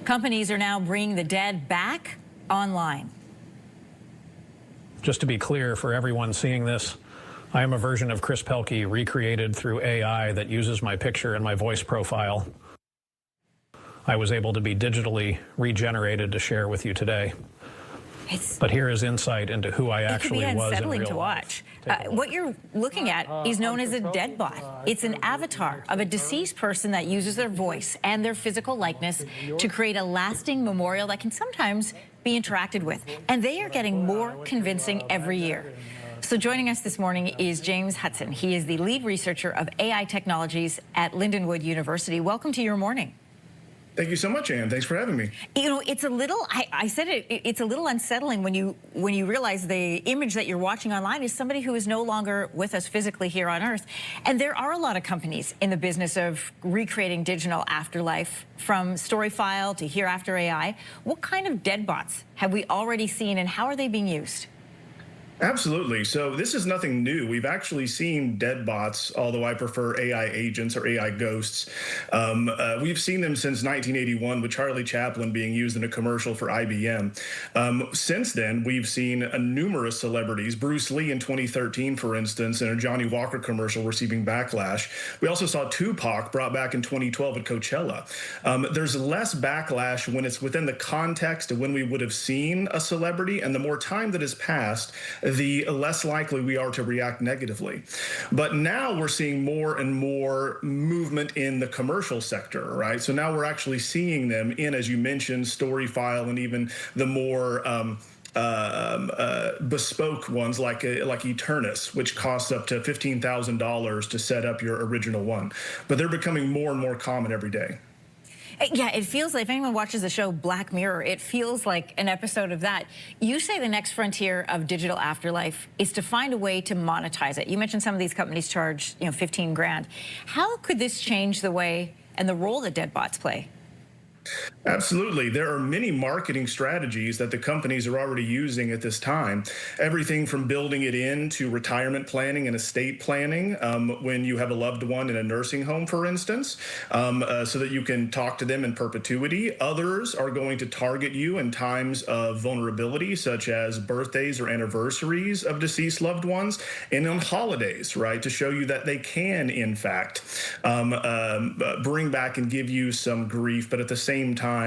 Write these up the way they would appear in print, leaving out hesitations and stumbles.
Companies are now bringing the dead back online. Just to be clear for everyone seeing this, I am a version of Chris Pelkey recreated through AI that uses my picture and my voice profile. I was able to be digitally regenerated to share with you today. But here is insight into who I actually was in real life. It can be unsettling to watch. What you're looking at is known as a deadbot. It's an avatar of a deceased person that uses their voice and their physical likeness to create a lasting memorial that can sometimes be interacted with. And they are getting more convincing every year. So joining us this morning is James Hudson. He is the lead researcher of AI technologies at Lindenwood University. Welcome to Your Morning. Thank you so much, Anne. Thanks for having me. You know, it's a little, I said it's a little unsettling when you realize the image that you're watching online is somebody who is no longer with us physically here on Earth. And there are a lot of companies in the business of recreating digital afterlife, from Storyfile to Hereafter AI. What kind of deadbots have we already seen, and how are they being used? Absolutely. So this is nothing new. We've actually seen dead bots, although I prefer AI agents or AI ghosts. We've seen them since 1981 with Charlie Chaplin being used in a commercial for IBM. Since then, we've seen numerous celebrities, Bruce Lee in 2013, for instance, in a Johnny Walker commercial receiving backlash. We also saw Tupac brought back in 2012 at Coachella. There's less backlash when it's within the context of when we would have seen a celebrity, and the more time that has passed, the less likely we are to react negatively. But now we're seeing more and more movement in the commercial sector, right? So now we're actually seeing them in, as you mentioned, Storyfile, and even the more bespoke ones like Eternus, which costs up to $15,000 to set up your original one. But they're becoming more and more common every day. Yeah, it feels like, if anyone watches the show Black Mirror, it feels like an episode of that. You say the next frontier of digital afterlife is to find a way to monetize it. You mentioned some of these companies charge, 15 grand. How could this change the way and the role that deadbots play? Absolutely. There are many marketing strategies that the companies are already using at this time. Everything from building it into retirement planning and estate planning when you have a loved one in a nursing home, for instance, so that you can talk to them in perpetuity. Others are going to target you in times of vulnerability, such as birthdays or anniversaries of deceased loved ones, and on holidays, right, to show you that they can, in fact, bring back and give you some grief, but at the same time,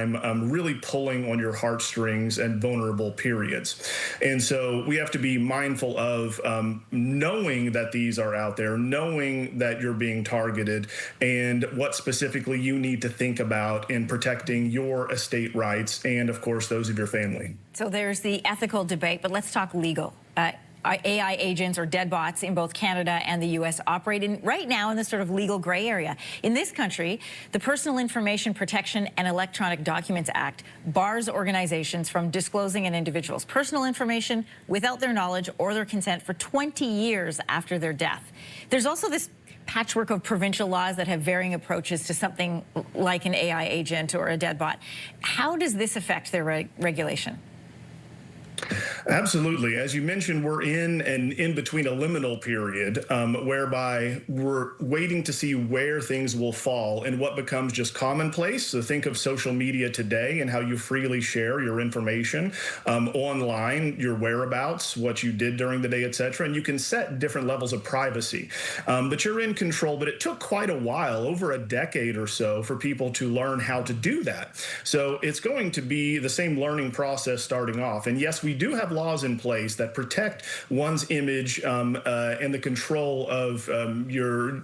really pulling on your heartstrings and vulnerable periods. And so we have to be mindful of knowing that these are out there, knowing that you're being targeted, and what specifically you need to think about in protecting your estate rights and, of course, those of your family. So there's the ethical debate, but let's talk legal. AI agents or deadbots in both Canada and the U.S. operate right now in this sort of legal gray area. In this country, the Personal Information Protection and Electronic Documents Act bars organizations from disclosing an individual's personal information without their knowledge or their consent for 20 years after their death. There's also this patchwork of provincial laws that have varying approaches to something like an AI agent or a deadbot. How does this affect their regulation? Absolutely. As you mentioned, we're in an in-between a liminal period whereby we're waiting to see where things will fall and what becomes just commonplace. So think of social media today and how you freely share your information online, your whereabouts, what you did during the day, etc. And you can set different levels of privacy, but you're in control. But it took quite a while, over a decade or so, for people to learn how to do that. So it's going to be the same learning process starting off. And yes, we do have laws in place that protect one's image and the control of your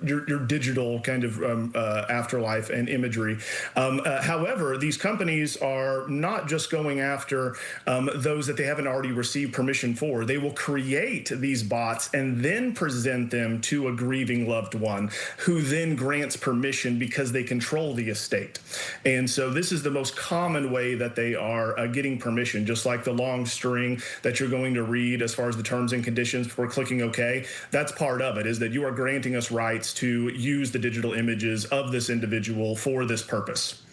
digital kind of afterlife and imagery. However, these companies are not just going after those that they haven't already received permission for. They will create these bots and then present them to a grieving loved one, who then grants permission because they control the estate. And so this is the most common way that they are getting permission, just like the long string that you're going to read as far as the terms and conditions before clicking OK. That's part of it, is that you are granting us rights to use the digital images of this individual for this purpose.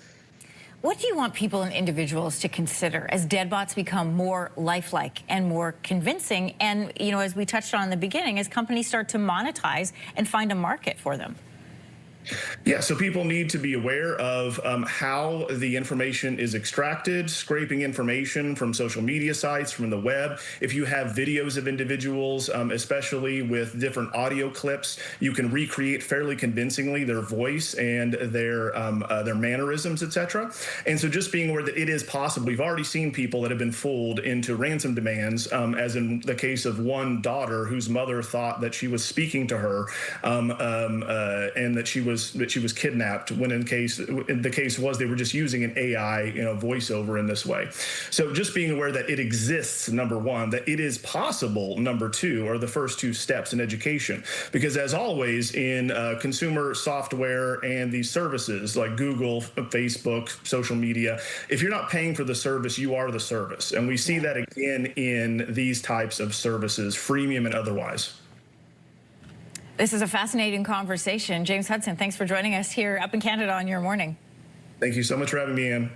What do you want people and individuals to consider as deadbots become more lifelike and more convincing? And, as we touched on in the beginning, as companies start to monetize and find a market for them? Yeah, so people need to be aware of how the information is extracted, scraping information from social media sites, from the web. If you have videos of individuals, especially with different audio clips, you can recreate fairly convincingly their voice and their mannerisms, etc. And so just being aware that it is possible. We've already seen people that have been fooled into ransom demands, as in the case of one daughter whose mother thought that she was speaking to her, and that she was kidnapped, when the case was they were just using an AI voiceover in this way. So just being aware that it exists, number one, that it is possible, number two, are the first two steps in education. Because as always in consumer software and these services like Google, Facebook, social media, if you're not paying for the service, you are the service. And we see that again in these types of services, freemium and otherwise. This is a fascinating conversation. James Hudson, thanks for joining us here up in Canada on Your Morning. Thank you so much for having me, Ann.